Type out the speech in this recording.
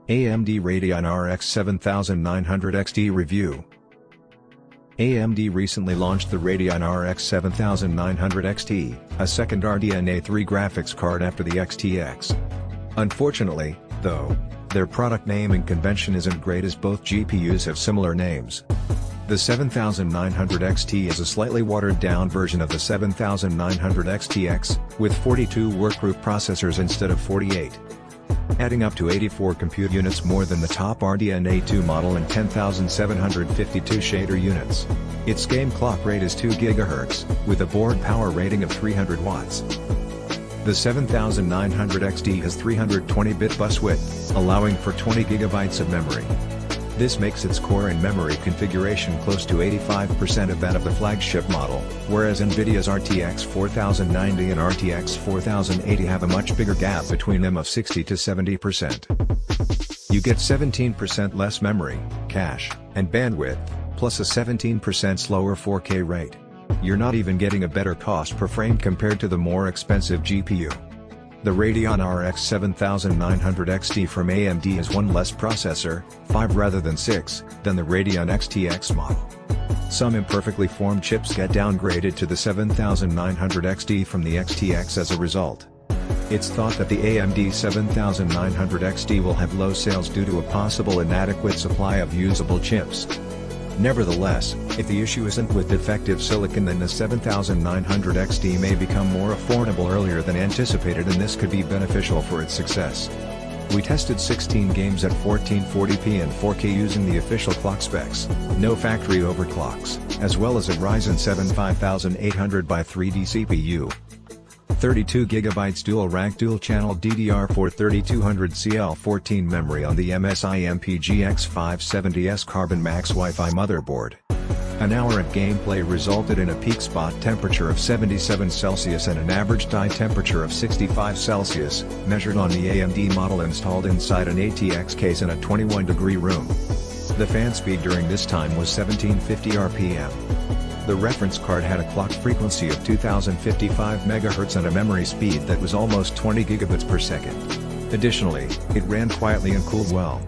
AMD Radeon RX 7900 XT Review. AMD recently launched the Radeon RX 7900 XT, a second RDNA 3 graphics card after the XTX. Unfortunately, though, their product naming convention isn't great as both GPUs have similar names. The 7900 XT is a slightly watered-down version of the 7900 XTX, with 42 workgroup processors instead of 48. Adding up to 84 compute units more than the top RDNA 2 model and 10,752 shader units. Its game clock rate is 2 GHz, with a board power rating of 300 watts. The 7900 XT has 320-bit bus width, allowing for 20 GB of memory. This makes its core and memory configuration close to 85% of that of the flagship model, whereas NVIDIA's RTX 4090 and RTX 4080 have a much bigger gap between them of 60 to 70%. You get 17% less memory, cache, and bandwidth, plus a 17% slower 4K rate. You're not even getting a better cost per frame compared to the more expensive GPU. The Radeon RX 7900 XT from AMD has one less processor, 5 rather than 6, than the Radeon XTX model. Some imperfectly formed chips get downgraded to the 7900 XT from the XTX as a result. It's thought that the AMD 7900 XT will have low sales due to a possible inadequate supply of usable chips. Nevertheless, if the issue isn't with defective silicon, then the 7900 XT may become more affordable earlier than anticipated, and this could be beneficial for its success. We tested 16 games at 1440p and 4K using the official clock specs, no factory overclocks, as well as a Ryzen 7 5800x3D CPU. 32 GB dual-rank dual-channel DDR4 3200CL14 memory on the MSI MPGX 570S Carbon Max Wi-Fi motherboard. An hour of gameplay resulted in a peak spot temperature of 77 Celsius and an average die temperature of 65 Celsius, measured on the AMD model installed inside an ATX case in a 21-degree room. The fan speed during this time was 1750 RPM. The reference card had a clock frequency of 2055 MHz and a memory speed that was almost 20 gigabits per second. Additionally, it ran quietly and cooled well.